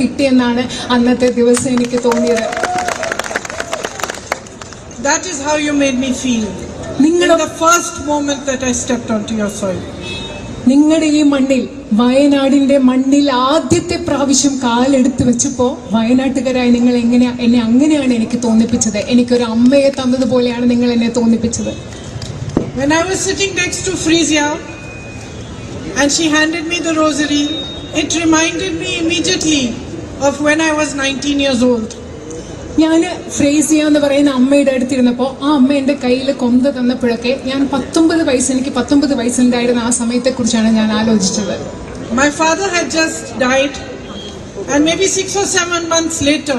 കിട്ടിയെന്നാണ് അന്നത്തെ ദിവസം എനിക്ക് തോന്നിയത്. That is how you made me feel. In the first moment that I stepped onto your soil. നിങ്ങളുടെ ഈ മണ്ണിൽ, വയനാടിന്റെ മണ്ണിൽ ആദ്യത്തെ പ്രാവശ്യം കാലെടുത്ത് വെച്ചപ്പോ വയനാട്ടുകാരായി നിങ്ങൾ എന്നെ അങ്ങനെയാണ് എനിക്ക് തോന്നിപ്പിച്ചത്. എനിക്കൊരു അമ്മയെ തന്നതുപോലെയാണ് നിങ്ങൾ എന്നെ തോന്നിപ്പിച്ചത്. When I was sitting next to Frisia and she handed me the rosary, it reminded me immediately of when I was 19 years old. ഞാൻ ഫ്രേസിയ എന്ന് പറയുന്ന അമ്മയുടെ അടുത്തിരുന്നപ്പോൾ ആ അമ്മ എൻ്റെ കയ്യിൽ കൊന്ത തന്നപ്പോഴൊക്കെ ഞാൻ 19 വയസ്സ്, എനിക്ക് 19 വയസ്സുണ്ടായിരുന്ന ആ സമയത്തെക്കുറിച്ചാണ് ഞാൻ ആലോചിച്ചത്. My father had just died and maybe 6 or 7 months later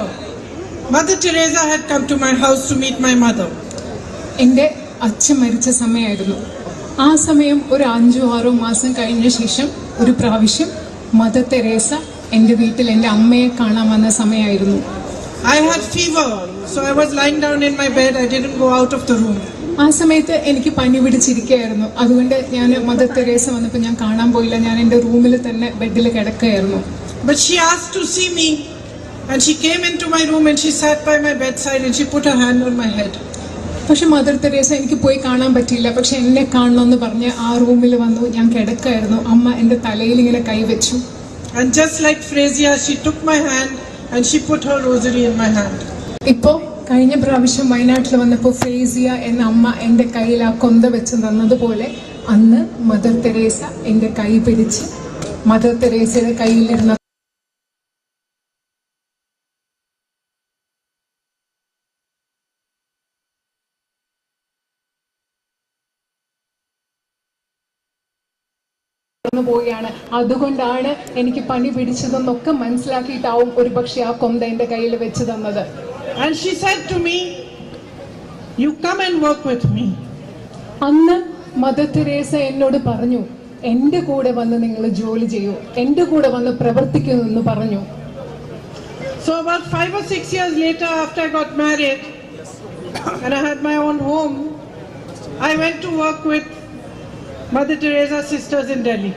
Mother Teresa had come to my house to meet my mother. എൻ്റെ അച്ഛൻ മരിച്ച സമയമായിരുന്നു. ആ സമയം ഒരു 5-6 മാസം കഴിഞ്ഞ ശേഷം ഒരു പ്രാവശ്യം മദർ തെരേസ എൻ്റെ വീട്ടിൽ എൻ്റെ അമ്മയെ കാണാൻ വന്ന സമയമായിരുന്നു. I had fever, so I was lying down in my bed. I didn't go out of the room. ആ സമയത്ത് എനിക്ക് പനി പിടിച്ചിരിക്കുകയായിരുന്നു. അതുകൊണ്ട് ഞാൻ മദർ തെരേസ വന്നപ്പോൾ ഞാൻ കാണാൻ പോയില്ല. ഞാൻ എൻ്റെ റൂമിൽ തന്നെ ബെഡിൽ കിടക്കുകയായിരുന്നു. But she asked to see me and she came into my room and she sat by my bedside and she put her hand on my head. പക്ഷെ മദർ തെരേസ എനിക്ക് പോയി കാണാൻ പറ്റിയില്ല. പക്ഷെ എന്നെ കാണണമെന്ന് പറഞ്ഞ് ആ റൂമിൽ വന്നു. ഞാൻ കിടക്കുകയായിരുന്നു. അമ്മ എൻ്റെ തലയിൽ ഇങ്ങനെ കൈവച്ചു. And just like Frisia, she took my hand and she put her rosary in my hand. ഇപ്പോ കഴിഞ്ഞ പ്രാവശ്യം വയനാട്ടിൽ വന്നപ്പോൾ ഫ്രേസിയ എന്ന അമ്മ എൻ്റെ കയ്യിൽ ആ കൊന്ത വെച്ച് തന്നതുപോലെ അന്ന് മദർ തെരേസ എൻ്റെ കൈ പിടിച്ച് മദർ തെരേസയുടെ കയ്യിലിരുന്ന പോവുകയാണ്. അതുകൊണ്ടാണ് എനിക്ക് പനി പിടിച്ചതെന്നൊക്കെ മനസ്സിലാക്കിയിട്ടാവും ഒരു പക്ഷെ ആ കൊന്ത എന്റെ കയ്യിൽ വെച്ച് തന്നത്. And she said to me, you come and work with me. അന്ന് മദർ തെരേസ എന്നോട് പറഞ്ഞു, എന്റെ കൂടെ വന്ന് നിങ്ങൾ ജോലി ചെയ്യൂ, എന്റെ കൂടെ വന്ന് പ്രവർത്തിക്കൂ എന്ന് പറഞ്ഞു. So about 5 or 6 years later, after I got married and I had my own home, I went to work with Mother Teresa sisters in Delhi.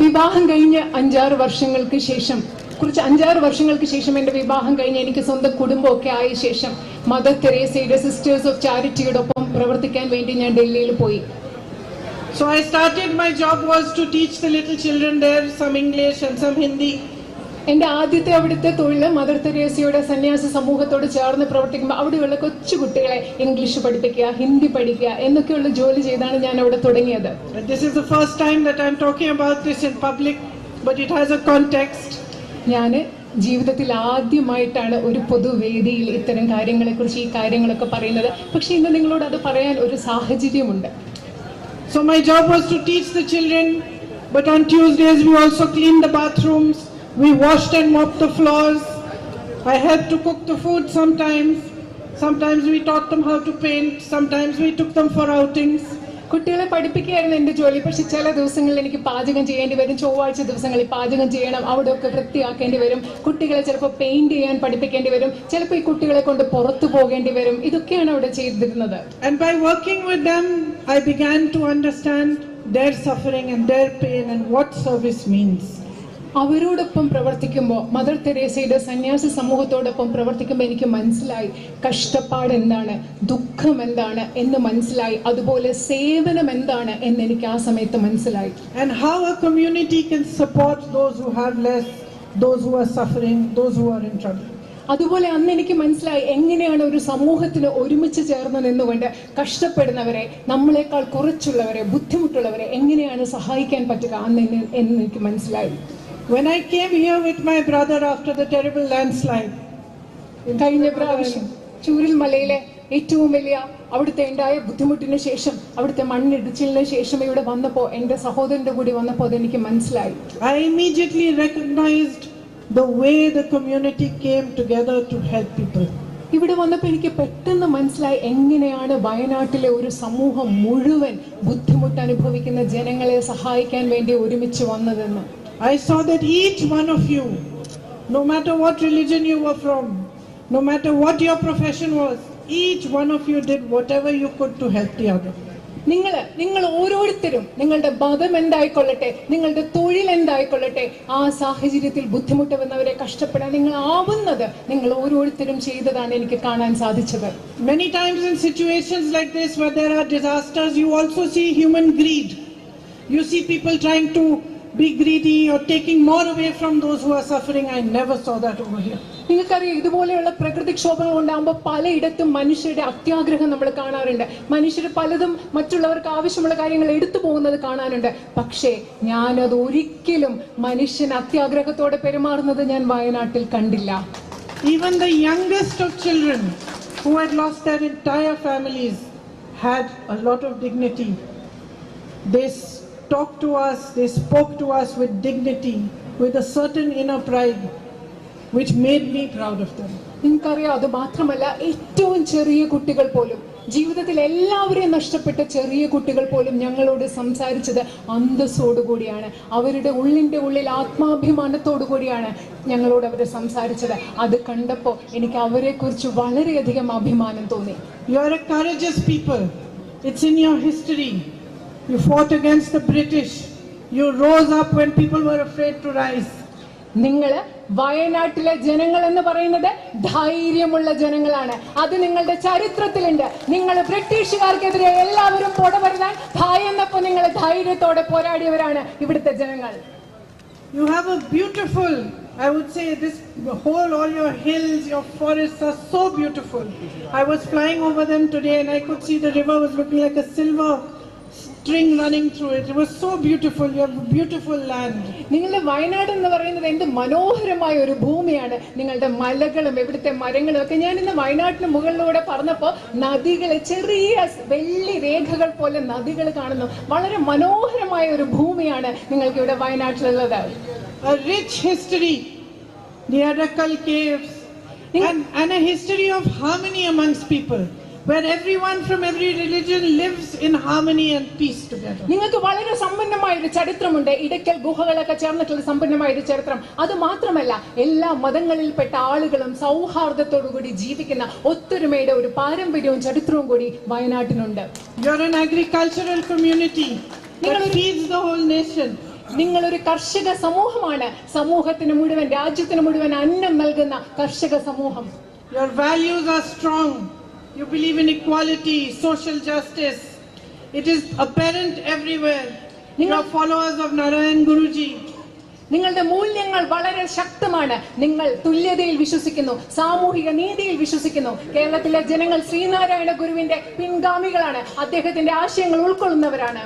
വിവാഹം കഴിഞ്ഞ് 5-6 വർഷങ്ങൾക്ക് ശേഷം, കുറച്ച് 5-6 വർഷങ്ങൾക്ക് ശേഷം എൻ്റെ വിവാഹം കഴിഞ്ഞ് എനിക്ക് സ്വന്തം കുടുംബമൊക്കെ ആയ ശേഷം മദർ തെരേസയുടെ സിസ്റ്റേഴ്സ് ഓഫ് ചാരിറ്റിയോടൊപ്പം പ്രവർത്തിക്കാൻ വേണ്ടി ഞാൻ ഡൽഹിയിൽ പോയി. So I started, my job was to teach the little children there some English and some Hindi. എൻ്റെ ആദ്യത്തെ അവിടുത്തെ തൊഴിൽ മദർ തെരേസയുടെ സന്യാസ സമൂഹത്തോട് ചേർന്ന് പ്രവർത്തിക്കുമ്പോൾ അവിടെയുള്ള കൊച്ചു കുട്ടികളെ ഇംഗ്ലീഷ് പഠിപ്പിക്കുക, ഹിന്ദി പഠിക്കുക എന്നൊക്കെയുള്ള ജോലി ചെയ്താണ് ഞാൻ അവിടെ തുടങ്ങിയത്. This is the first time that I'm talking about this in public, but it has a context. ഞാൻ ജീവിതത്തിൽ ആദ്യമായിട്ടാണ് ഒരു പൊതുവേദിയിൽ ഇത്തരം കാര്യങ്ങളെക്കുറിച്ച് ഈ കാര്യങ്ങളൊക്കെ പറയുന്നത്. പക്ഷെ ഇന്ന് നിങ്ങളോട് അത് പറയാൻ ഒരു സാഹചര്യമുണ്ട്. So my job was to teach the children, but on Tuesdays we also cleaned the bathrooms. We washed and mopped the floors. I helped to cook the food sometimes. Sometimes we taught them how to paint. Sometimes we took them for outings. കുട്ടികളെ പഠിപ്പിക്കുകയായിരുന്നു എൻ്റെ ജോലി. പക്ഷെ ചില ദിവസങ്ങളിൽ എനിക്ക് പാചകം ചെയ്യേണ്ടി വരും. ചൊവ്വാഴ്ച ദിവസങ്ങളിൽ പാചകം ചെയ്യണം, അവിടെയൊക്കെ വൃത്തിയാക്കേണ്ടി വരും. കുട്ടികളെ ചിലപ്പോൾ പെയിന്റ് ചെയ്യാൻ പഠിപ്പിക്കേണ്ടി വരും. ചിലപ്പോൾ ഈ കുട്ടികളെ കൊണ്ട് പുറത്തു പോകേണ്ടി വരും. ഇതൊക്കെയാണ് അവിടെ ചെയ്തിരുന്നത്. And by working with them, I began to understand their suffering and their pain and what service means. അവരോടൊപ്പം പ്രവർത്തിക്കുമ്പോൾ, മദർ തെരേസയുടെ സന്യാസ സമൂഹത്തോടൊപ്പം പ്രവർത്തിക്കുമ്പോൾ എനിക്ക് മനസ്സിലായി കഷ്ടപ്പാട് എന്താണ്, ദുഃഖം എന്താണ് എന്ന് മനസ്സിലായി. അതുപോലെ സേവനം എന്താണ് എന്ന് എനിക്ക് ആ സമയത്ത് മനസ്സിലായി. And how a community can support those who have less, those who are suffering, those who are in trouble. അതുപോലെ അന്ന് എനിക്ക് മനസ്സിലായി എങ്ങനെയാണ് ഒരു സമൂഹത്തിന് ഒരുമിച്ച് ചേർന്ന് നിന്നുകൊണ്ട് കഷ്ടപ്പെടുന്നവരെ, നമ്മളെക്കാൾ കുറച്ചുള്ളവരെ, ബുദ്ധിമുട്ടുള്ളവരെ എങ്ങനെയാണ് സഹായിക്കാൻ പറ്റുക എന്ന് എനിക്ക് മനസ്സിലായി. When I came here with my brother after the terrible landslide, കഴിഞ്ഞ പ്രാവശ്യം ചൂരൽ മലയിലെ ഏറ്റവും വലിയ അവിടുത്തെ ഉണ്ടായ ബുദ്ധിമുട്ടിന് ശേഷം, അവിടുത്തെ മണ്ണിടിച്ചിലിന് ശേഷം ഇവിടെ വന്നപ്പോൾ, എൻ്റെ സഹോദരന്റെ കൂടി വന്നപ്പോൾ അതെനിക്ക് മനസ്സിലായി. I immediately recognized the way the community came together to help people. ഇവിടെ വന്നപ്പോൾ എനിക്ക് പെട്ടെന്ന് മനസ്സിലായി എങ്ങനെയാണ് വയനാട്ടിലെ ഒരു സമൂഹം മുഴുവൻ ബുദ്ധിമുട്ട് അനുഭവിക്കുന്ന ജനങ്ങളെ സഹായിക്കാൻ വേണ്ടി ഒരുമിച്ച് വന്നതെന്ന്. I saw that each one of you, no matter what religion you were from, no matter what your profession was, each one of you did whatever you could to help the other. നിങ്ങൾ ഓരോരുത്തരും നിങ്ങളുടെ മതം എന്തായിക്കൊള്ളട്ടെ, നിങ്ങളുടെ തൊഴിൽ എന്തായിക്കൊള്ളട്ടെ, ആ സാഹചര്യത്തിൽ ബുദ്ധിമുട്ട് വന്നവരെ കഷ്ടപ്പെടാൻ നിങ്ങൾ ആവുന്നത് നിങ്ങൾ ഓരോരുത്തരും ചെയ്തതാണ് എനിക്ക് കാണാൻ സാധിച്ചത്. Many times in situations like this where there are disasters, you also see human greed. You see people trying to be greedy or taking more away from those who are suffering. I never saw that over here. നിങ്ങൾക്കറിയാം, ഇതുപോലെയുള്ള പ്രകൃതിക്ഷോഭങ്ങൾ ഉണ്ടാകുമ്പോൾ പലയിടത്തും മനുഷ്യരുടെ അത്യാഗ്രഹം നമ്മൾ കാണാറുണ്ട്. മനുഷ്യർ പലതും മറ്റുള്ളവർക്ക് ആവശ്യമുള്ള കാര്യങ്ങൾ എടുത്തു പോകുന്നത് കാണാനുണ്ട്. പക്ഷേ ഞാനത് ഒരിക്കലും മനുഷ്യൻ അത്യാഗ്രഹത്തോടെ പെരുമാറുന്നത് ഞാൻ വയനാട്ടിൽ കണ്ടില്ല. Even the youngest of children who had lost their entire families had a lot of dignity. They talked to us, they spoke to us with dignity, with a certain inner pride, which made me proud of them. നിങ്ങൾക്കറിയാം, അത് മാത്രമല്ല, ഏറ്റവും ചെറിയ കുട്ടികൾ പോലും, ജീവിതത്തിൽ എല്ലാവരെയും നഷ്ടപ്പെട്ട ചെറിയ കുട്ടികൾ പോലും ഞങ്ങളോട് സംസാരിച്ചത് അന്തസ്സോടുകൂടിയാണ്. അവരുടെ ഉള്ളിൻ്റെ ഉള്ളിൽ ആത്മാഭിമാനത്തോടു കൂടിയാണ് ഞങ്ങളോട് അവർ സംസാരിച്ചത്. അത് കണ്ടപ്പോൾ എനിക്ക് അവരെക്കുറിച്ച് വളരെയധികം അഭിമാനം തോന്നി. You are a courageous people. It's in your history. You fought against the British. You rose up when people were afraid to rise. നിങ്ങൾ വയനാട്ടിലെ ജനങ്ങൾ എന്ന് പറയുന്നത് ധൈര്യമുള്ള ജനങ്ങളാണ്. അത് നിങ്ങളുടെ ചരിത്രത്തിലുണ്ട്. നിങ്ങൾ ബ്രിട്ടീഷുകാർക്കെതിരെ എല്ലാവരും പൊടപെടാൻ ഭയന്നപ്പോൾ നിങ്ങൾ ധൈര്യത്തോടെ പോരാടിയവരാണ് ഇവിടുത്തെ ജനങ്ങൾ. You have a beautiful, I would say, this whole, all your hills, your forests are so beautiful. I was flying over them today and I could see the river was looking like a silver string running through it. It was so beautiful. You have a beautiful land. നിങ്ങളുടെ വയനാട് എന്ന് പറയുന്നത് എന്ത് മനോഹരമായ ഒരു ഭൂമിയാണ്. നിങ്ങളുടെ മലകളും ഇവിടുത്തെ മരങ്ങളും ഒക്കെ. ഞാൻ ഇന്ന് വയനാട്ടിന് മുകളിലൂടെ പറഞ്ഞപ്പോൾ നദികൾ, ചെറിയ വെള്ളി രേഖകൾ പോലെ നദികൾ കാണുന്നു. വളരെ മനോഹരമായ ഒരു ഭൂമിയാണ് നിങ്ങൾക്ക് ഇവിടെ വയനാട്ടിലുള്ളത്. A rich history, the Arakal caves, and a history of harmony amongst people, where everyone from every religion lives in harmony and peace together. നിങ്ങൾക്ക് വളരെ സമ്പന്നമായ ഒരു ചരിത്രമുണ്ട്. ഇടയ്ക്കൽ ഗുഹകളൊക്കെ ചേർന്നിട്ടുള്ള സമ്പന്നമായ ഒരു ചരിത്രം. അത് മാത്രമല്ല, എല്ലാ മതങ്ങളിൽപ്പെട്ട ആളുകളും സൗഹാർദ്ദത്തോടുകൂടി ജീവിക്കുന്ന ഒത്തൊരുമയുടെ ഒരു പാരമ്പര്യവും ചരിത്രവും കൂടി വയനാട്ടിനുണ്ട്. You are an agricultural community that feeds the whole nation. നിങ്ങളൊരു കർഷക സമൂഹമാണ്. സമൂഹത്തിന് മുഴുവൻ, രാജ്യത്തിന് മുഴുവൻ അന്നം നൽകുന്ന കർഷക സമൂഹം. Your values are strong. You believe in equality, social justice. It is apparent everywhere. You are followers of Narayan Guruji. നിങ്ങളുടെ മൂല്യങ്ങൾ വളരെ ശക്തമാണ്. നിങ്ങൾ തുല്യതയിൽ വിശ്വസിക്കുന്നു, സാമൂഹിക നീതിയിൽ വിശ്വസിക്കുന്നു. കേരളത്തിലെ ജനങ്ങൾ ശ്രീനാരായണ ഗുരുവിന്റെ പിൻഗാമികളാണ്. അദ്ദേഹത്തിന്റെ ആശയങ്ങൾ ഉൾക്കൊള്ളുന്നവരാണ്.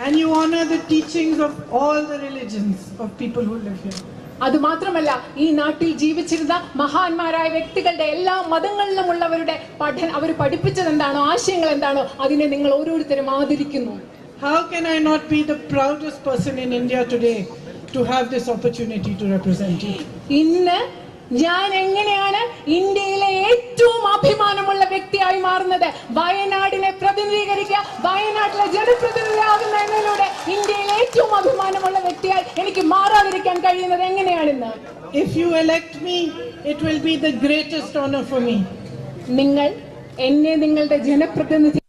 And you honor the teachings of all the religions of people who live here. അത് മാത്രമല്ല, ഈ നാട്ടിൽ ജീവിച്ചിരുന്ന മഹാന്മാരായ വ്യക്തികളുടെ എല്ലാ മതങ്ങളിലും ഉള്ളവരുടെ അവർ പഠിപ്പിച്ചത് എന്താണോ, ആശയങ്ങൾ എന്താണോ, അതിനെ നിങ്ങൾ ഓരോരുത്തരും ആദരിക്കുന്നു. How can I not be the proudest person in India today to have this opportunity to represent you? ഇന്ന് ഞാൻ എങ്ങനെയാണ് ഇന്ത്യയിലെ ഏറ്റവും അഭിമാനമുള്ള വ്യക്തിയായി മാറുന്നത്? വയനാടിനെ പ്രതിനിധീകരിക്കുക, വയനാട്ടിലെ ജനപ്രതിനിധിയാകുന്ന എന്നതിലൂടെ ഇന്ത്യയിലെ ഏറ്റവും അഭിമാനമുള്ള വ്യക്തിയായി എനിക്ക് മാറാതിരിക്കാൻ കഴിയുന്നത് എങ്ങനെയാണെന്ന്. If you elect me, it will be the greatest honor for me. നിങ്ങൾ എന്നെ നിങ്ങളുടെ ജനപ്രതിനിധി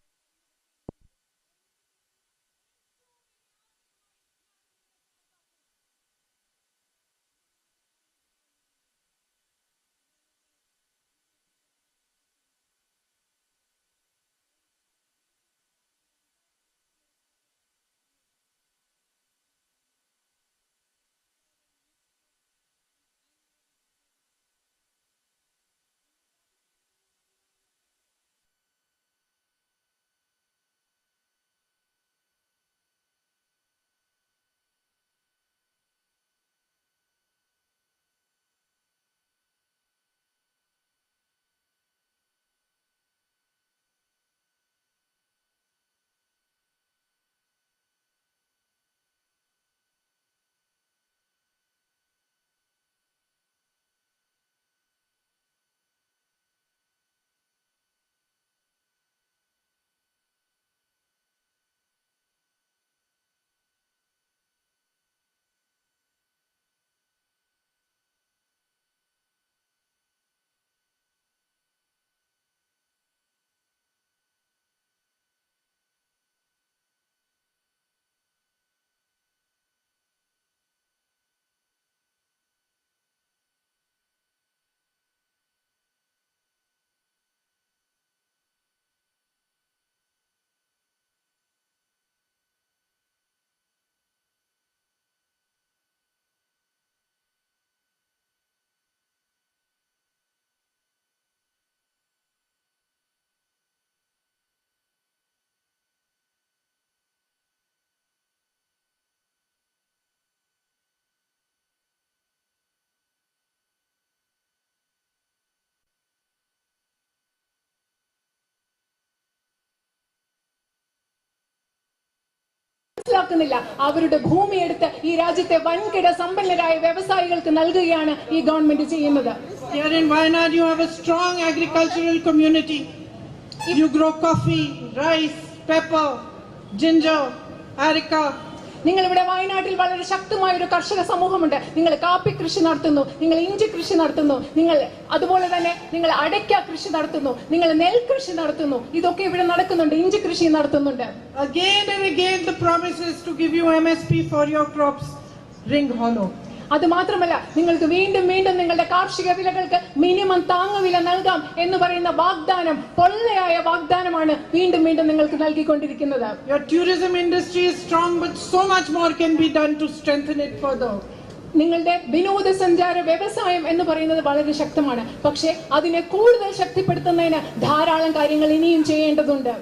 മനസ്സിലാക്കുന്നില്ല. അവരുടെ ഭൂമി എടുത്ത് ഈ രാജ്യത്തെ വൻകിട സമ്പന്നരായ വ്യവസായികൾക്ക് നൽകുകയാണ് ഈ ഗവൺമെന്റ് ചെയ്യുന്നത്. Here in Wayanad, you have a strong agricultural community. You grow coffee, rice, pepper, ginger, areca. നിങ്ങൾ ഇവിടെ വയനാട്ടിൽ വളരെ ശക്തമായ ഒരു കർഷക സമൂഹമുണ്ട്. നിങ്ങൾ കാപ്പി കൃഷി നടത്തുന്നു, നിങ്ങൾ ഇഞ്ചി കൃഷി നടത്തുന്നു, നിങ്ങൾ അതുപോലെ തന്നെ നിങ്ങൾ അടയ്ക്ക കൃഷി നടത്തുന്നു, നിങ്ങൾ നെൽകൃഷി നടത്തുന്നു. ഇതൊക്കെ ഇവിടെ നടക്കുന്നുണ്ട്. ഇഞ്ചി കൃഷി നടത്തുന്നുണ്ട്. Again and again the promises to give you MSP for your crops ring hollow. അത് മാത്രമല്ല, നിങ്ങൾക്ക് വീണ്ടും വീണ്ടും നിങ്ങളുടെ കാർഷിക വിലകൾക്ക് മിനിമം താങ്ങുവില നൽകാം എന്ന് പറയുന്ന വാഗ്ദാനം പൊള്ളയായ വാഗ്ദാനമാണ് വീണ്ടും വീണ്ടും നിങ്ങൾക്ക് നൽകിക്കൊണ്ടിരിക്കുന്നത്. Your tourism industry is strong, but so much more can be done to strengthen it further. നിങ്ങളുടെ വിനോദസഞ്ചാര വ്യവസായം എന്ന് പറയുന്നത് വളരെ ശക്തമാണ്. പക്ഷേ അതിനെ കൂടുതൽ ശക്തിപ്പെടുത്തുന്നതിന് ധാരാളം കാര്യങ്ങൾ ഇനിയും ചെയ്യേണ്ടതുണ്ട്.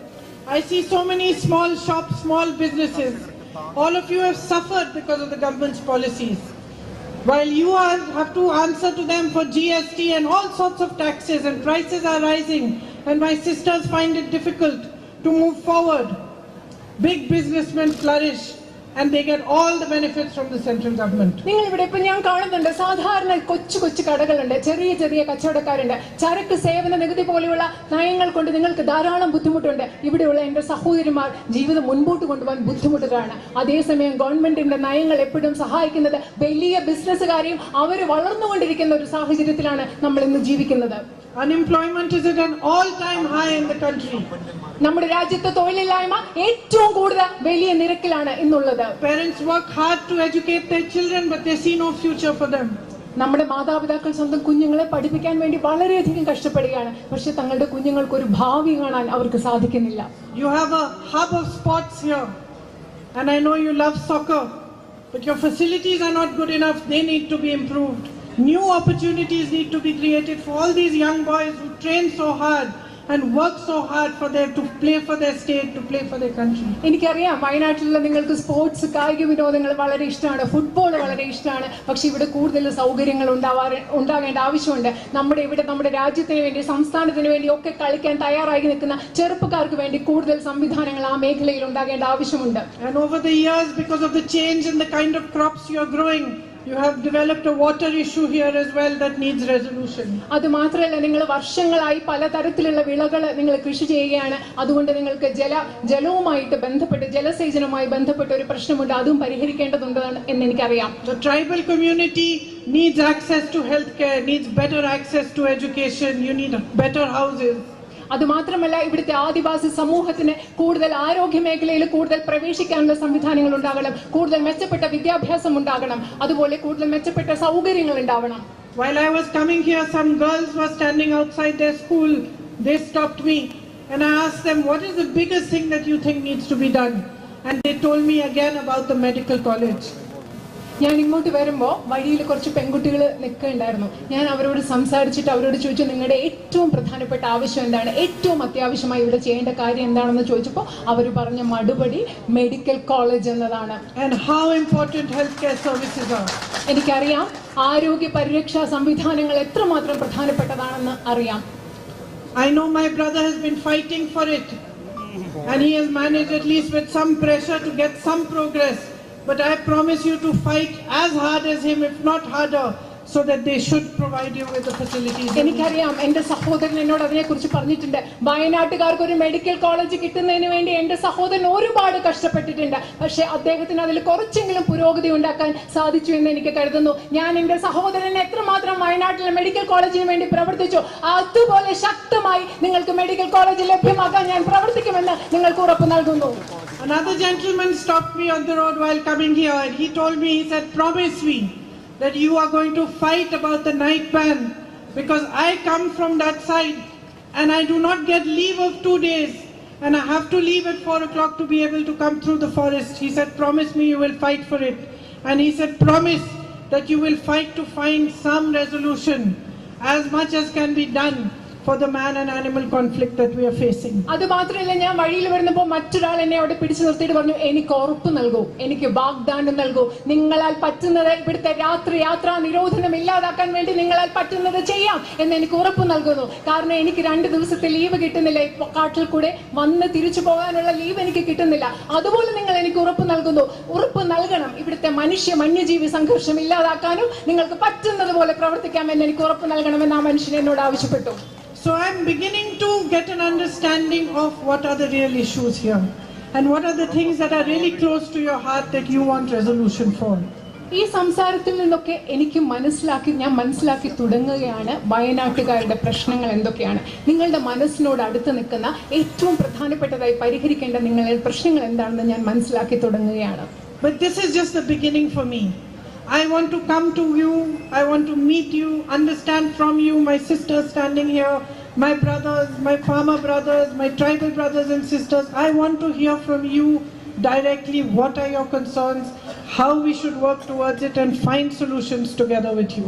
I see so many small shops, small businesses. All of you have suffered because of the government's policies. While you have to answer to them for GST and all sorts of taxes, and prices are rising, and my sisters find it difficult to move forward. Big businessmen flourish and they get all the benefits from the central government. നിങ്ങൾ ഇവിടെ ഇപ്പൊ ഞാൻ കാണുന്നുണ്ട്, സാധാരണ കൊച്ചു കൊച്ചു കടകളുണ്ട്, ചെറിയ ചെറിയ കച്ചവടക്കാരുണ്ട്. ചരക്ക് സേവന നികുതി പോലെയുള്ള നയങ്ങൾ കൊണ്ട് നിങ്ങൾക്ക് ധാരാളം ബുദ്ധിമുട്ടുണ്ട്. ഇവിടെയുള്ള എന്റെ സഹോദരിമാർ ജീവിതം മുൻപോട്ട് കൊണ്ടുപോകാൻ ബുദ്ധിമുട്ടുകളാണ്. അതേസമയം ഗവൺമെന്റിന്റെ നയങ്ങൾ എപ്പോഴും സഹായിക്കുന്നത് വലിയ ബിസിനസ്സുകാരെയും അവർ വളർന്നുകൊണ്ടിരിക്കുന്ന ഒരു സാഹചര്യത്തിലാണ് നമ്മൾ ഇന്ന് ജീവിക്കുന്നത്. Unemployment is at an all-time high in the country. നമ്മുടെ രാജ്യത്തെ തൊഴിലില്ലായ്മ ഏറ്റവും കൂടുതൽ വലിയ നിരക്കിലാണ് ഇന്നുള്ളത്. Parents work hard to educate their children, but they see no future for them. നമ്മുടെ മാതാപിതാക്കൾ സ്വന്തം കുഞ്ഞുങ്ങളെ പഠിപ്പിക്കാൻ വേണ്ടി വളരെയധികം കഷ്ടപ്പെടുകയാണ്. പക്ഷെ തങ്ങളുടെ കുഞ്ഞുങ്ങൾക്ക് ഒരു ഭാവി കാണാൻ അവർക്ക് സാധിക്കുന്നില്ല. You have a hub of sports here, and I know you love soccer, but your facilities are not good enough. They need to be improved. New opportunities need to be created for all these young boys who train so hard and work so hard for them to play for their state, to play for their country. എനിക്കറിയാം വയനാട്ടിലുള്ള നിങ്ങൾക്ക് sports കായിക വിനോദങ്ങൾ വളരെ ഇഷ്ടമാണ്, football വളരെ ഇഷ്ടമാണ്. പക്ഷെ ഇവിടെ കൂടുതൽ സൗകര്യങ്ങൾ ഉണ്ടാകേണ്ട ആവശ്യമുണ്ട്. നമ്മുടെ രാജ്യത്തിന് വേണ്ടി, സംസ്ഥാനത്തിന് വേണ്ടി ഒക്കെ കളിക്കാൻ തയ്യാറായി നിൽക്കുന്ന ചെറുപ്പക്കാർക്ക് വേണ്ടി കൂടുതൽ സംവിധാനങ്ങൾ ആ മേഖലയിൽ ഉണ്ടാകേണ്ട ആവശ്യമുണ്ട്. And over the years, because of the change in the kind of crops you are growing, you have developed a water issue here as well that needs resolution. അത് മാത്രമല്ല, നിങ്ങൾ വർഷങ്ങളായി പലതരത്തിലുള്ള വിളകൾ നിങ്ങൾ കൃഷി ചെയ്യുകയാണ്. അതുകൊണ്ട് നിങ്ങൾക്ക് ജലവുമായിട്ട് ബന്ധപ്പെട്ട്, ജലസേചനവുമായി ബന്ധപ്പെട്ട ഒരു പ്രശ്നമുണ്ട്. അതും പരിഹരിക്കേണ്ടതുണ്ട് എന്ന് എനിക്കറിയാം. The tribal community needs access to healthcare, needs better access to education. You need better houses. അത് മാത്രമല്ല, ഇവിടുത്തെ ആദിവാസി സമൂഹത്തിന് കൂടുതൽ ആരോഗ്യ മേഖലയിൽ കൂടുതൽ പ്രവേശിക്കാനുള്ള സംവിധാനങ്ങൾ ഉണ്ടാകണം, കൂടുതൽ മെച്ചപ്പെട്ട വിദ്യാഭ്യാസം ഉണ്ടാകണം, അതുപോലെ കൂടുതൽ മെച്ചപ്പെട്ട സൗകര്യങ്ങൾ ഉണ്ടാവണം. While I was coming here, some girls were standing outside their school. They stopped me and I asked them, what is the biggest thing that you think needs to be done? And they told me again about the medical college. ഞാൻ ഇങ്ങോട്ട് വരുമ്പോൾ വഴിയിൽ കുറച്ച് പെൺകുട്ടികൾ നിൽക്കുന്നുണ്ടായിരുന്നു. ഞാൻ അവരോട് സംസാരിച്ചിട്ട് അവരോട് ചോദിച്ചു, നിങ്ങളുടെ ഏറ്റവും പ്രധാനപ്പെട്ട ആവശ്യം എന്താണ്, ഏറ്റവും അത്യാവശ്യമായി ഇവിടെ ചെയ്യേണ്ട കാര്യം എന്താണെന്ന് ചോദിച്ചപ്പോൾ അവർ പറഞ്ഞ മറുപടി മെഡിക്കൽ കോളേജ് എന്നതാണ്. And how important healthcare services are. എനിക്കറിയാം ആരോഗ്യ പരിരക്ഷാ സംവിധാനങ്ങൾ എത്രമാത്രം പ്രധാനപ്പെട്ടതാണെന്ന് അറിയാം. I know my brother has been fighting for it and he has managed, at least with some pressure, to get some progress. But I promise you to fight as hard as him, if not harder, so that they should provide you with the facilities. എനിക്കറിയാം, എന്റെ സഹോദരൻ എന്നോട് അതിനെക്കുറിച്ച് പറഞ്ഞിട്ടുണ്ട്. വയനാട്ടുകാർക്ക് ഒരു medical college കിട്ടുന്നതിന് വേണ്ടി എന്റെ സഹോദരൻ ഒരുപാട് കഷ്ടപ്പെട്ടിട്ടുണ്ട്. പക്ഷെ അദ്ദേഹത്തിന് അതിൽ കുറച്ചെങ്കിലും പുരോഗതി ഉണ്ടാക്കാൻ സാധിച്ചു എന്ന് എനിക്ക് കരുതുന്നു. ഞാൻ എന്റെ സഹോദരനെ എത്രമാത്രം വയനാട്ടിലെ മെഡിക്കൽ കോളേജിന് വേണ്ടി പ്രവർത്തിച്ചു, അതുപോലെ ശക്തമായി നിങ്ങൾക്ക് മെഡിക്കൽ കോളേജ് ലഭ്യമാക്കാൻ ഞാൻ പ്രവർത്തിക്കുമെന്ന് നിങ്ങൾക്ക് ഉറപ്പ് നൽകുന്നു. Another gentleman stopped me on the road while coming here and he told me, he said, promise me that you are going to fight about the night ban, because I come from that side and I do not get leave of 2 days and I have to leave at 4 o'clock to be able to come through the forest. He said, promise me you will fight for it. And he said, promise that you will fight to find some resolution, as much as can be done, for the man and animal conflict that we are facing. അത് മാത്രമല്ല, ഞാൻ വഴിയിൽ വരുന്നപ്പോൾ മറ്റൊരാൾ എന്നെ അവിടെ പിടിച്ചു നിർത്തിയിട്ട് പറഞ്ഞു, എനിക്ക് ഉറപ്പ് നൽകൂ, എനിക്ക് വാഗ്ദാനം നൽകൂ, നിങ്ങളാൽ പറ്റുന്നത് ഇവിടുത്തെ യാത്രാ നിരോധനം ഇല്ലാതാക്കാൻ വേണ്ടി നിങ്ങളാൽ പറ്റുന്നത് ചെയ്യാം എന്ന് എനിക്ക് ഉറപ്പ് നൽകുന്നു. കാരണം എനിക്ക് 2 ദിവസത്തെ ലീവ് കിട്ടുന്നില്ല, കാട്ടിൽ കൂടെ വന്ന് തിരിച്ചു പോകാനുള്ള ലീവ് എനിക്ക് കിട്ടുന്നില്ല. അതുപോലെ നിങ്ങൾ എനിക്ക് ഉറപ്പ് നൽകുന്നു, ഉറപ്പ് നൽകണം, ഇവിടുത്തെ വന്യജീവി സംഘർഷം ഇല്ലാതാക്കാനും നിങ്ങൾക്ക് പറ്റുന്നത് പോലെ പ്രവർത്തിക്കാമെന്ന് എനിക്ക് ഉറപ്പ് നൽകണമെന്ന് ആ മനുഷ്യൻ എന്നോട് ആവശ്യപ്പെട്ടു. So I'm beginning to get an understanding of what are the real issues here and what are the things that are really close to your heart that you want resolution for. ഈ സംസാരത്തിൽ നിന്നൊക്കെ ഞാൻ മനസ്സിലാക്കി തുടങ്ങുകയാണ് വയനാട്ടുകാരുടെ പ്രശ്നങ്ങൾ എന്തൊക്കെയാണ്, നിങ്ങളുടെ മനസ്സിനോട് അടുത്ത് നിൽക്കുന്ന ഏറ്റവും പ്രധാനപ്പെട്ടതായി പരിഹരിക്കേണ്ട നിങ്ങളുടെ പ്രശ്നങ്ങൾ എന്താണെന്ന് ഞാൻ മനസ്സിലാക്കി തുടങ്ങുകയാണ്. But this is just the beginning for me. I want to come to you, I want to meet you, understand from you, my sisters standing here, my brothers, my farmer brothers, my tribal brothers and sisters. I want to hear from you directly what are your concerns, how we should work towards it and find solutions together with you.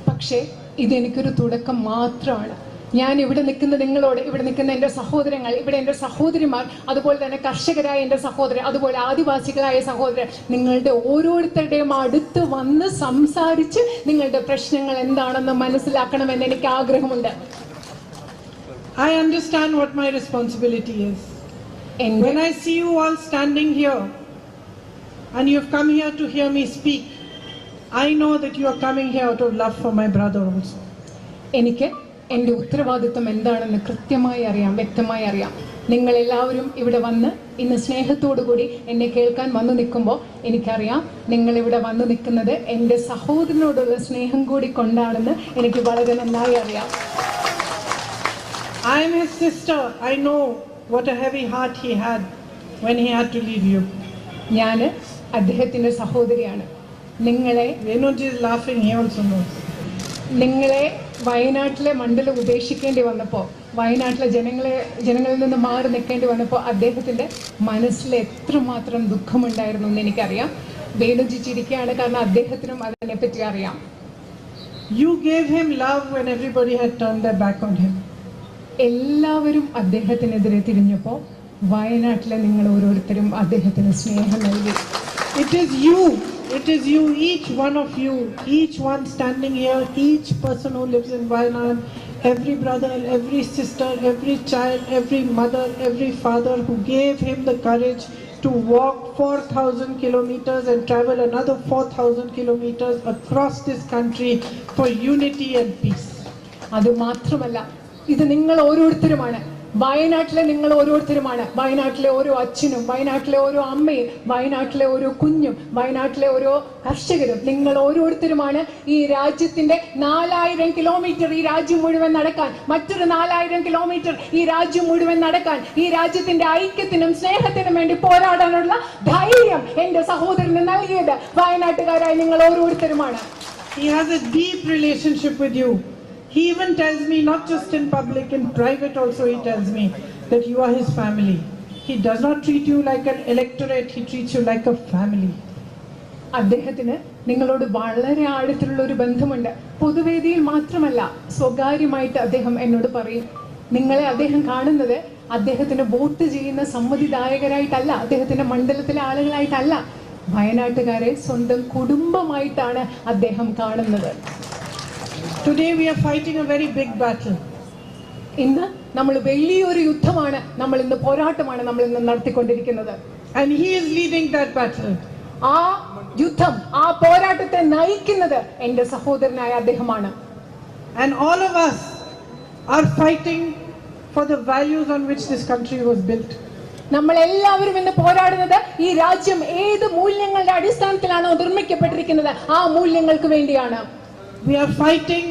പക്ഷേ ഇതെനിക്കൊരു തുടക്കം മാത്രമാണ്. ഞാൻ ഇവിടെ നിൽക്കുന്ന നിങ്ങളോട്, ഇവിടെ നിൽക്കുന്ന എൻ്റെ സഹോദരങ്ങൾ, ഇവിടെ എൻ്റെ സഹോദരിമാർ, അതുപോലെ തന്നെ കർഷകരായ എൻ്റെ സഹോദരൻ, അതുപോലെ ആദിവാസികളായ സഹോദരൻ, നിങ്ങളുടെ ഓരോരുത്തരുടെയും അടുത്ത് വന്ന് സംസാരിച്ച് നിങ്ങളുടെ പ്രശ്നങ്ങൾ എന്താണെന്ന് മനസ്സിലാക്കണമെന്ന് എനിക്ക് ആഗ്രഹമുണ്ട്. I understand what my responsibility is. When I see you all standing here and you have come here to hear me speak, I know that you are coming here out of love for my brother also. എനിക്ക് എൻ്റെ ഉത്തരവാദിത്വം എന്താണെന്ന് കൃത്യമായി അറിയാം, വ്യക്തമായി അറിയാം. നിങ്ങളെല്ലാവരും ഇവിടെ വന്ന് ഇന്ന് സ്നേഹത്തോടു കൂടി എന്നെ കേൾക്കാൻ വന്നു നിൽക്കുമ്പോൾ എനിക്കറിയാം നിങ്ങളിവിടെ വന്നു നിൽക്കുന്നത് എൻ്റെ സഹോദരനോടുള്ള സ്നേഹം കൂടി കൊണ്ടാണെന്ന് എനിക്ക് വളരെ നന്നായി അറിയാം. I am his sister. I know what a heavy heart he had when he had to leave you. ഞാൻ അദ്ദേഹത്തിൻ്റെ സഹോദരിയാണ്. Wayanad is laughing, he also knows. നിങ്ങളെ വയനാട്ടിലെ മണ്ഡലം ഉപേക്ഷിക്കേണ്ടി വന്നപ്പോൾ, വയനാട്ടിലെ ജനങ്ങളിൽ നിന്ന് മാറി നിൽക്കേണ്ടി വന്നപ്പോൾ അദ്ദേഹത്തിൻ്റെ മനസ്സിൽ എത്രമാത്രം ദുഃഖമുണ്ടായിരുന്നു എന്ന് എനിക്കറിയാം. വേണുജി ചിരിക്കുകയാണ്, കാരണം അദ്ദേഹത്തിനും അതിനെപ്പറ്റി അറിയാം. You gave him love when everybody had turned their back on him. എല്ലാവരും അദ്ദേഹത്തിനെതിരെ തിരിഞ്ഞപ്പോൾ വയനാട്ടിലെ നിങ്ങൾ ഓരോരുത്തരും അദ്ദേഹത്തിന് സ്നേഹം നൽകി. It is you, each one of you, each one standing here, each person who lives in Wayanad, every brother, every sister, every child, every mother, every father who gave him the courage to walk 4,000 kilometers and travel another 4,000 kilometers across this country for unity and peace. അത് മാത്രമല്ല, ഇത് നിങ്ങൾ ഓരോരുത്തരുമാണ്. വയനാട്ടിലെ നിങ്ങൾ ഓരോരുത്തരുമാണ്. വയനാട്ടിലെ ഓരോ അച്ഛനും, വയനാട്ടിലെ ഓരോ അമ്മയും, വയനാട്ടിലെ ഓരോ കുഞ്ഞും, വയനാട്ടിലെ ഓരോ കർഷകരും, നിങ്ങൾ ഓരോരുത്തരുമാണ് ഈ രാജ്യത്തിന്റെ 4000 കിലോമീറ്റർ ഈ രാജ്യം മുഴുവൻ നടക്കാൻ, മറ്റൊരു 4000 കിലോമീറ്റർ ഈ രാജ്യം മുഴുവൻ നടക്കാൻ, ഈ രാജ്യത്തിന്റെ ഐക്യത്തിനും സ്നേഹത്തിനും വേണ്ടി പോരാടാനുള്ള ധൈര്യം എന്റെ സഹോദരന് നൽകിയത് വയനാട്ടുകാരായ നിങ്ങൾ ഓരോരുത്തരുമാണ്. He has a deep relationship with you. He even tells me, not just in public, in private also he tells me that you are his family. He does not treat you like an electorate, he treats you like a family. അദ്ദേഹത്തിന് നിങ്ങളോട് വളരെ ആഴത്തിലുള്ള ഒരു ബന്ധമുണ്ട്. പൊതുവേദിയിൽ മാത്രമല്ല, സ്വകാര്യമായിട്ട് അദ്ദേഹം എന്നോട് പറയും. നിങ്ങളെ അദ്ദേഹം കാണുന്നത് അദ്ദേഹത്തിന് വോട്ട് ചെയ്യുന്ന സമ്മതിദായകരായിട്ടല്ല, അദ്ദേഹത്തിന്റെ മണ്ഡലത്തിലെ ആളുകളായിട്ടല്ല, വയനാട്ടുകാരെ സ്വന്തം കുടുംബമായിട്ടാണ് അദ്ദേഹം കാണുന്നത്. Today we are fighting a very big battle. ഇന്ന് നമ്മൾ വലിയൊരു യുദ്ധമാണ്, നമ്മൾ ഇന്ന് പോരാട്ടമാണ് നമ്മൾ ഇന്ന് നടത്തിക്കൊണ്ടിരിക്കുന്നത്. And he is leading that battle. ആ യുദ്ധം, ആ പോരാട്ടത്തെ നയിക്കുന്നത് എൻ്റെ സഹോദരനായ അദ്ദേഹമാണ്. And all of us are fighting for the values on which this country was built. നമ്മൾ എല്ലാവരും ഇന്ന് പോരാടുന്നത് ഈ രാജ്യം ഏത് മൂല്യങ്ങളുടെ അടിസ്ഥാനത്തിലാണോ നിർമ്മിക്കപ്പെട്ടിരിക്കുന്നത് ആ മൂല്യങ്ങൾക്ക് വേണ്ടിയാണ്. We are fighting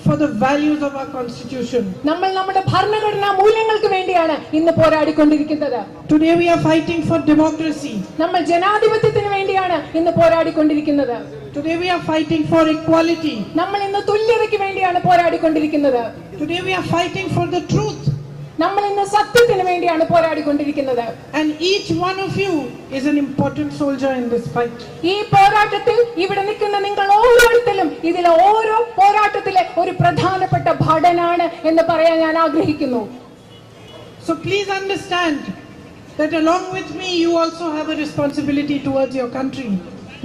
for the values of our constitution. നമ്മൾ നമ്മുടെ ഭരണഘടനാ മൂല്യങ്ങൾക്ക് വേണ്ടിയാണ് ഇന്ന് പോരാടിക്കൊണ്ടിരിക്കുന്നത്. Today we are fighting for democracy. നമ്മൾ ജനാധിപത്യത്തിന് വേണ്ടിയാണ് ഇന്ന് പോരാടിക്കൊണ്ടിരിക്കുന്നത്. Today we are fighting for equality. നമ്മൾ ഇന്ന് തുല്യതയ്ക്ക് വേണ്ടിയാണ് പോരാടിക്കൊണ്ടിരിക്കുന്നത്. Today we are fighting for the truth. നമ്മൾ ഇന്ന് സത്യത്തിന് വേണ്ടിയാണ് പോരാടിക്കൊണ്ടിരിക്കുന്നത്. And each one of you is an important soldier in this fight. ഈ പോരാട്ടത്തിൽ ഇവിടെ നിൽക്കുന്ന നിങ്ങൾ ഓരോരുത്തരും ഇതിലെ ഓരോ പോരാട്ടത്തിലെ ഒരു പ്രധാനപ്പെട്ട ഭടനാണ് എന്ന് പറയാൻ ഞാൻ ആഗ്രഹിക്കുന്നു. So please understand that along with me you also have a responsibility towards your country.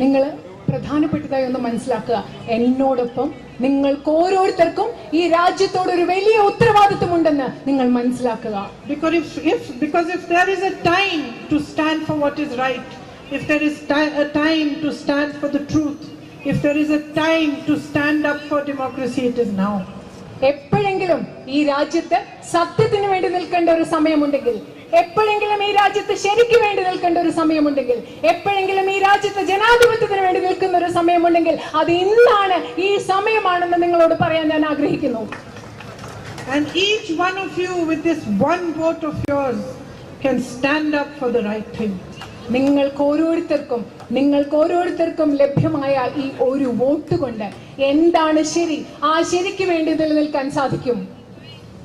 നിങ്ങൾ പ്രധാനപ്പെട്ടതായി ഒന്ന് മനസ്സിലാക്കുക, എന്നോടൊപ്പം നിങ്ങൾക്ക് ഓരോരുത്തർക്കും ഈ രാജ്യത്തോട് ഒരു വലിയ ഉത്തരവാദിത്വമുണ്ടെന്ന് നിങ്ങൾ മനസ്സിലാക്കുക. Because if there is a time to stand for what is right, if there is a time to stand for the truth, if there is a time to stand up for democracy, it is now. എപ്പോഴെങ്കിലും ഈ രാജ്യത്ത് സത്യത്തിന് വേണ്ടി നിൽക്കേണ്ട ഒരു സമയമുണ്ടെങ്കിൽ, എപ്പോഴെങ്കിലും ഈ രാജ്യത്ത് ശരിക്ക് വേണ്ടി നിൽക്കേണ്ട ഒരു സമയമുണ്ടെങ്കിൽ, എപ്പോഴെങ്കിലും ഈ രാജ്യത്ത് ജനാധിപത്യത്തിന് വേണ്ടി നിൽക്കുന്ന ഒരു സമയമുണ്ടെങ്കിൽ അത് ഇന്നാണ്, ഈ സമയമാണെന്ന് നിങ്ങളോട് പറയാൻ ഞാൻ ആഗ്രഹിക്കുന്നു. And each one of you with this one vote of yours can stand up for the right thing. നിങ്ങൾക്ക് ഓരോരുത്തർക്കും ലഭ്യമായ ഈ ഒരു വോട്ട് കൊണ്ട് എന്താണ് ശരി, ആ ശരിക്ക് വേണ്ടി നിലനിൽക്കാൻ സാധിക്കും.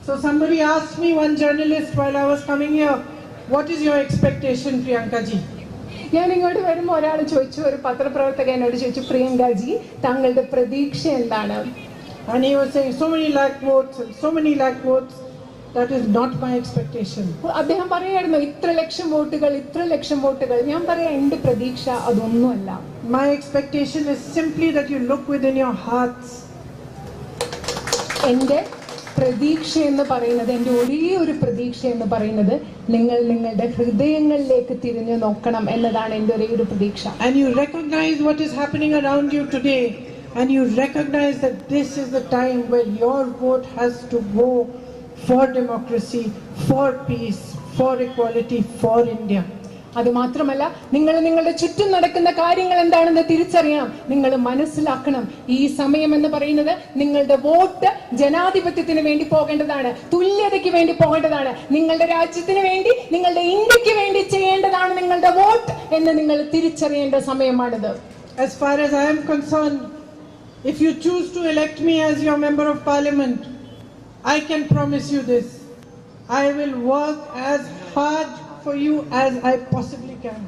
So somebody asked me, one journalist, while I was coming here, what is your expectation, Priyanka ji? ഞാൻ ഇങ്ങോട്ട് വരുമ്പോൾ ഒരാൾ ചോദിച്ചു, ഒരു പത്രപ്രവർത്തകൻ എന്നോട് ചോദിച്ചു, പ്രിയങ്ക ജി താങ്കളുടെ പ്രതീക്ഷ എന്താണ്? And he was saying so many lakh votes. That is not my expectation. അദ്ദേഹം പറയായിരുന്നു, ഇത്ര ലക്ഷം വോട്ടുകൾ. ഞാൻ പറയാം, എന്റെ പ്രതീക്ഷ അതൊന്നുമല്ല. My expectation is simply that you look within your hearts. എന്റെ പ്രതീക്ഷ എന്ന് പറയുന്നത്, എന്റെ ഒരേ ഒരു പ്രതീക്ഷ എന്ന് പറയുന്നത്, നിങ്ങൾ നിങ്ങളുടെ ഹൃദയങ്ങളിലേക്ക് തിരിഞ്ഞു നോക്കണം എന്നതാണ് എന്റെ ഒരേ ഒരു പ്രതീക്ഷ. And you recognize what is happening around you today, and you recognize that this is the time where your vote has to go for democracy, for peace, for equality, for India. അത് മാത്രമല്ല, നിങ്ങൾ നിങ്ങളുടെ ചുറ്റും നടക്കുന്ന കാര്യങ്ങൾ എന്താണെന്ന് തിരിച്ചറിയണം. നിങ്ങൾ മനസ്സിലാക്കണം, ഈ സമയം എന്ന് പറയുന്നത് നിങ്ങളുടെ വോട്ട് ജനാധിപത്യത്തിന് വേണ്ടി പോകേണ്ടതാണ്, തുല്യതയ്ക്ക് വേണ്ടി പോകേണ്ടതാണ്, നിങ്ങളുടെ രാജ്യത്തിന് വേണ്ടി, നിങ്ങളുടെ ഇന്ത്യക്ക് വേണ്ടി ചെയ്യേണ്ടതാണ് നിങ്ങളുടെ വോട്ട് എന്ന് നിങ്ങൾ തിരിച്ചറിയേണ്ട സമയമാണിത്. As far as I am concerned, if you choose to elect me as your member of parliament, I can promise you this: I will work as hard for you as I possibly can.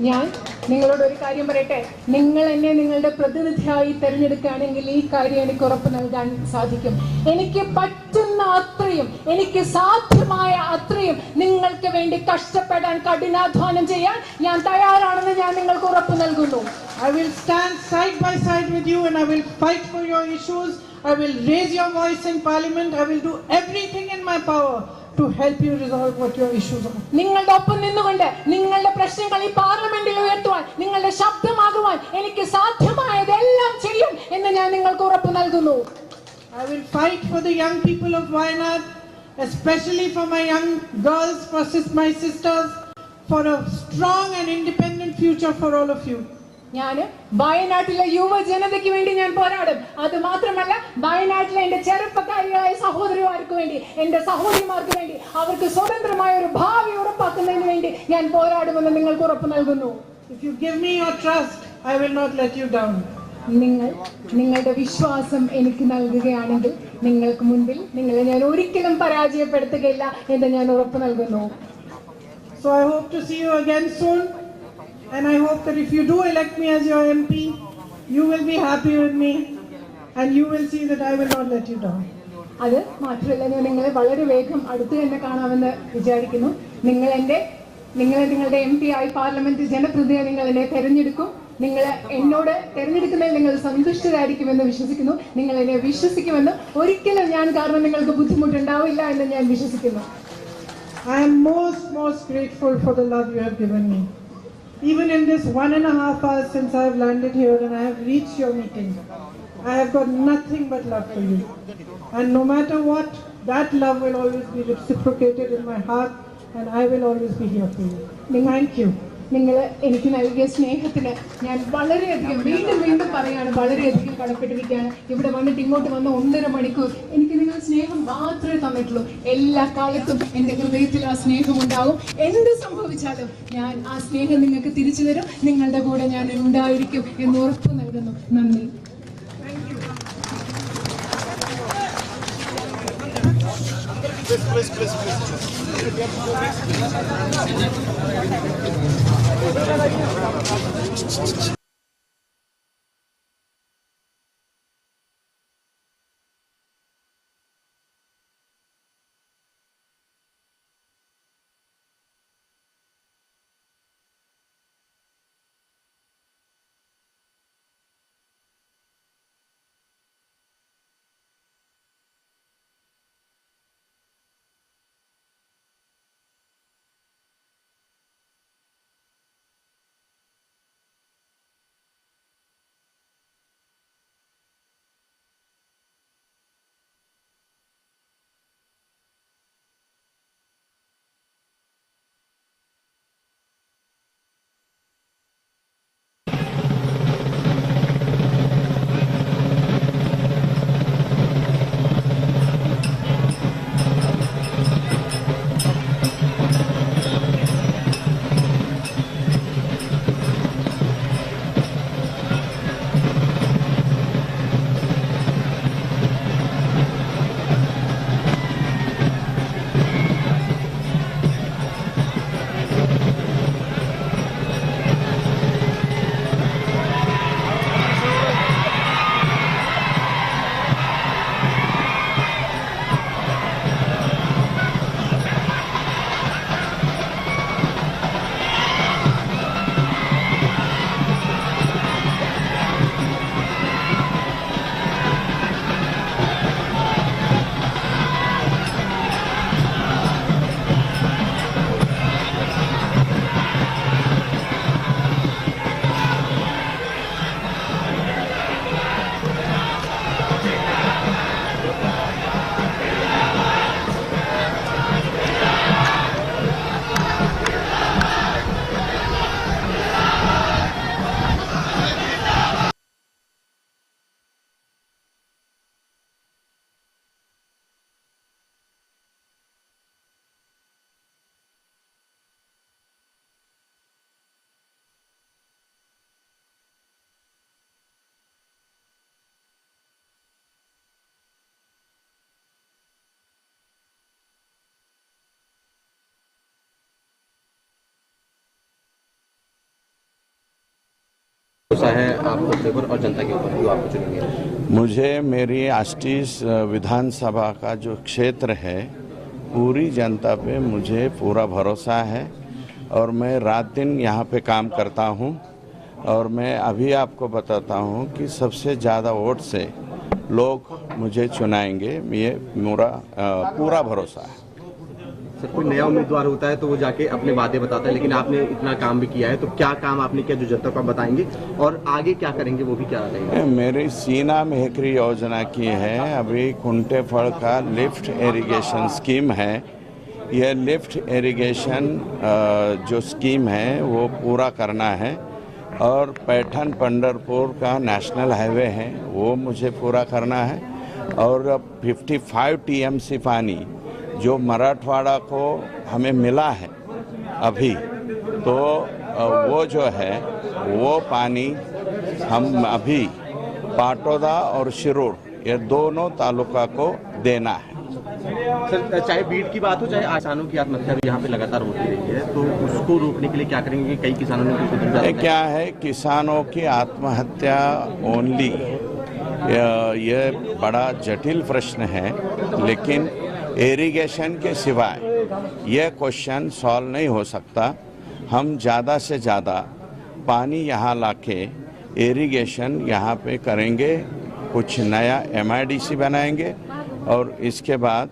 ഞാൻ നിങ്ങളോട് ഒരു കാര്യം പറയട്ടെ, നിങ്ങൾ എന്നെ നിങ്ങളുടെ പ്രതിനിധിയായി തെരഞ്ഞെടുക്കുകയാണെങ്കിൽ ഈ കാര്യം എനിക്ക് ഉറപ്പ് നൽകാൻ സാധിക്കും. എനിക്ക് പറ്റുന്ന അത്രയും, എനിക്ക് സാധ്യമായ അത്രയും നിങ്ങൾക്ക് വേണ്ടി കഷ്ടപ്പെടാൻ, കഠിനാധ്വാനം ചെയ്യാൻ ഞാൻ തയ്യാറാണെന്ന് ഞാൻ നിങ്ങൾക്ക് ഉറപ്പ് നൽകുന്നു. I will stand side by side with you and I will fight for your issues. I will raise your voice in parliament. I will do everything in my power to help you resolve what your issues are. നിങ്ങളുടെ ഒപ്പം നിന്നുകൊണ്ട് നിങ്ങളുടെ പ്രശ്നങ്ങൾ ഈ പാർലമെന്റിൽ ഉയർത്തുവാൻ, നിങ്ങളുടെ ശബ്ദമാകുവാൻ എനിക്ക് സാധ്യമായതെല്ലാം ചെയ്യും എന്ന് ഞാൻ നിങ്ങൾക്ക് ഉറപ്പ് നൽകുന്നു. I will fight for the young people of Wayanad, especially for my young girls, for my sisters, for a strong and independent future for all of you. ഞാൻ വയനാട്ടിലെ യുവജനതയ്ക്ക് വേണ്ടി ഞാൻ പോരാടും. അത് മാത്രമല്ല, വയനാട്ടിലെ എന്റെ ചെറുപ്പക്കാരികളായ സഹോദരിമാർക്ക് വേണ്ടി, എന്റെ സഹോദരിമാർക്ക് വേണ്ടി, അവർക്ക് സ്വതന്ത്രമായ ഒരു ഭാവി ഉറപ്പാക്കുന്നതിന് വേണ്ടി ഞാൻ പോരാടുമെന്ന് നിങ്ങൾക്ക് ഉറപ്പ് നൽകുന്നു. If you give me your trust, I will not let you down. നിങ്ങളുടെ വിശ്വാസം എനിക്ക് നൽകുകയാണെങ്കിൽ നിങ്ങൾക്ക് മുൻപിൽ നിങ്ങളെ ഞാൻ ഒരിക്കലും പരാജയപ്പെടുത്തുകയില്ല എന്ന് ഞാൻ ഉറപ്പ് നൽകുന്നു. So I hope to see you again soon. And I hope that if you do elect me as your MP, you will be happy with me and you will see that I will not let you down. അത് മാത്രമല്ല, ഞാൻ നിങ്ങളെ വളരെ വേഗം അടുത്ത് തന്നെ കാണാമെന്ന് വിചാരിക്കുന്നു. നിങ്ങളുടെ MP ആയി പാർലമെന്റ് ജനപ്രതിനിധിയെ നിങ്ങൾ എന്നെ തെരഞ്ഞെടുക്കും. നിങ്ങൾ എന്നോട് തെരഞ്ഞെടുക്കുന്നതിൽ നിങ്ങൾ സന്തുഷ്ടരായിരിക്കുമെന്ന് വിശ്വസിക്കുന്നു. നിങ്ങൾ എന്നെ വിശ്വസിക്കുമെന്ന് ഒരിക്കലും ഞാൻ കാരണം നിങ്ങൾക്ക് ബുദ്ധിമുട്ടുണ്ടാവില്ല എന്ന് ഞാൻ വിശ്വസിക്കുന്നു. I am most grateful for the love you have given me. Even in this 1.5 hours since I have landed here and I have reached your meeting, I have got nothing but love for you. And no matter what, that love will always be reciprocated in my heart and I will always be here for you. Thank you. നിങ്ങൾ എനിക്ക് നൽകിയ സ്നേഹത്തിന് ഞാൻ വളരെയധികം വീണ്ടും പറയാണ്, വളരെയധികം കടപ്പെട്ടിരിക്കുകയാണ്. ഇവിടെ വന്നിട്ട് ഇങ്ങോട്ട് വന്ന 1.5 മണിക്കൂർ എനിക്ക് നിങ്ങൾ സ്നേഹം മാത്രമേ തന്നിട്ടുള്ളൂ. എല്ലാ കാലത്തും എൻ്റെ ഹൃദയത്തിൽ ആ സ്നേഹം ഉണ്ടാകും. എന്ത് സംഭവിച്ചാലും ഞാൻ ആ സ്നേഹം നിങ്ങൾക്ക് തിരിച്ചു തരും. നിങ്ങളുടെ കൂടെ ഞാൻ ഉണ്ടായിരിക്കും എന്ന് ഉറപ്പ് നൽകുന്നു. നന്ദി. Please. भरोसा है आपको अपने ऊपर और जनता के ऊपर, जो आपको चुनेंगे? मुझे मेरी 28 विधानसभा का जो क्षेत्र है, पूरी जनता पे मुझे पूरा भरोसा है और मैं रात दिन यहाँ पे काम करता हूँ। और मैं अभी आपको बताता हूँ कि सबसे ज़्यादा वोट से लोग मुझे चुनाएंगे, ये मेरा पूरा भरोसा है। सर, कोई नया उम्मीदवार होता है तो वो जाके अपने वादे बताता है, लेकिन आपने इतना काम भी किया है, तो क्या काम आपने किया जो जनता को आप बताएंगे और आगे क्या करेंगे वो भी क्या रहेगा? मेरी सीना मेहकरी योजना की है, अभी कुंटे फल का लिफ्ट इरिगेशन स्कीम है। यह लिफ्ट इरिगेशन जो स्कीम है वो पूरा करना है। और पैठन पंढरपुर का नेशनल हाईवे है वो मुझे पूरा करना है। और 55 टीएमसी पानी जो मराठवाड़ा को हमें मिला है अभी, तो वो जो है वो पानी हम अभी पाटोदा और शिरूर ये दोनों तालुका को देना है। सर, चाहे बीट की बात हो चाहे किसानों की आत्महत्या भी यहाँ पे लगातार होती रही है, तो उसको रोकने के लिए क्या करेंगे? कई किसानों ने क्या है, किसानों की आत्महत्या ओनली ये बड़ा जटिल प्रश्न है, लेकिन इरिगेशन के सिवाय यह क्वेश्चन सॉल्व नहीं हो सकता। हम ज़्यादा से ज़्यादा पानी यहाँ लाके इरिगेशन यहाँ पे करेंगे, कुछ नया MIDC बनाएंगे और इसके बाद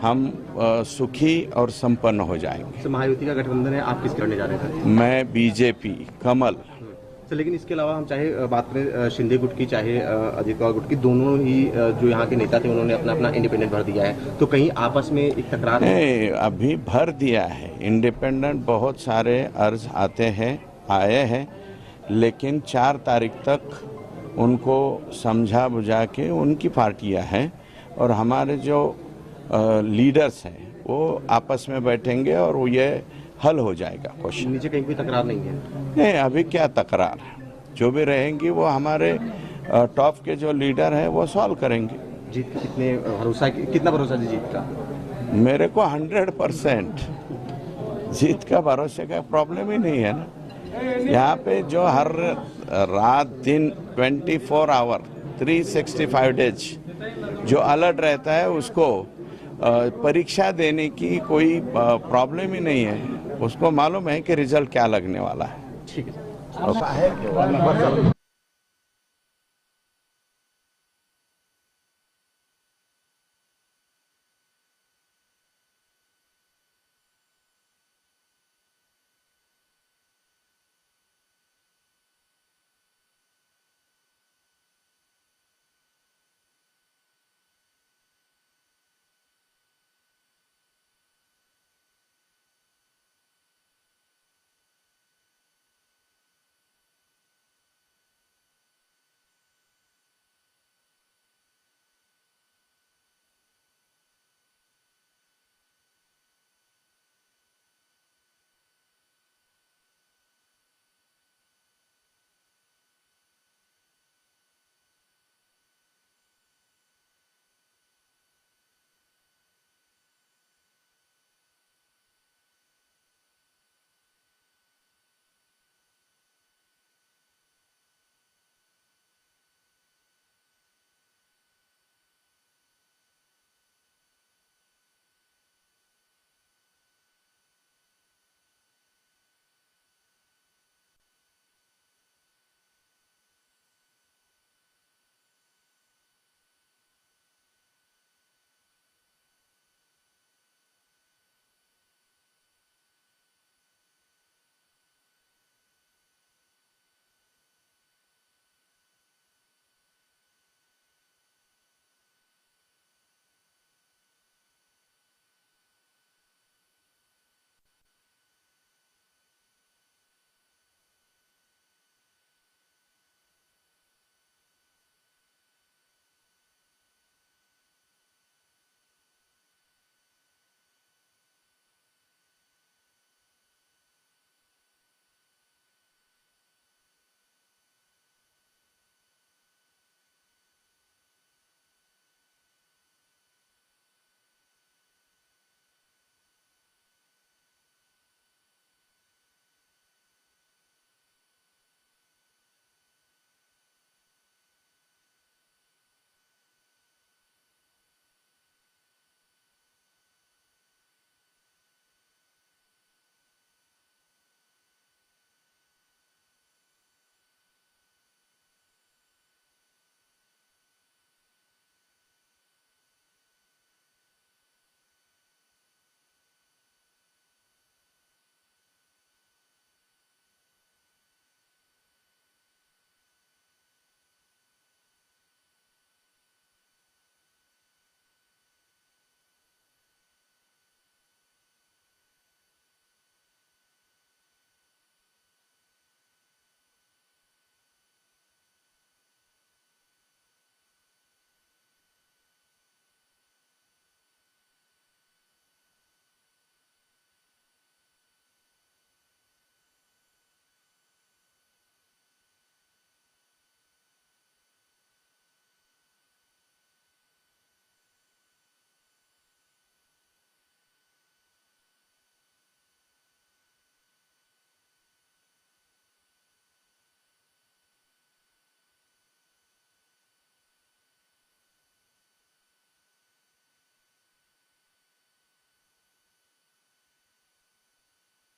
हम सुखी और संपन्न हो जाएंगे। महायुति का गठबंधन है, आप किस करने जा रहे हैं? मैं बीजेपी कमल। तो लेकिन इसके अलावा हम चाहे बात करें शिंदे गुट की, चाहे अजित पवार गुट की, दोनों ही जो यहाँ के नेता थे उन्होंने अपना अपना इंडिपेंडेंट भर दिया है, तो कहीं आपस में एक तकरार नहीं, अभी भर दिया है इंडिपेंडेंट। बहुत सारे अर्ज आए हैं, लेकिन 4 तारीख तक उनको समझा बुझा के उनकी पार्टियां हैं और हमारे जो लीडर्स हैं वो आपस में बैठेंगे और वो ये हल हो जाएगा क्वेश्चन। नीचे कहीं कोई तकरार नहीं है? नहीं, अभी क्या तकरार है, जो भी रहेंगी वो हमारे टॉप के जो लीडर हैं वो सॉल्व करेंगे। जीत का कितना भरोसा है जीत का? मेरे को 100% जीत का भरोसे का प्रॉब्लम ही नहीं है ना। यहाँ पे जो हर रात दिन 24 आवर 365 डेज जो अलर्ट रहता है, उसको परीक्षा देने की कोई प्रॉब्लम ही नहीं है। उसको मालूम है कि रिजल्ट क्या लगने वाला है। ठीक है।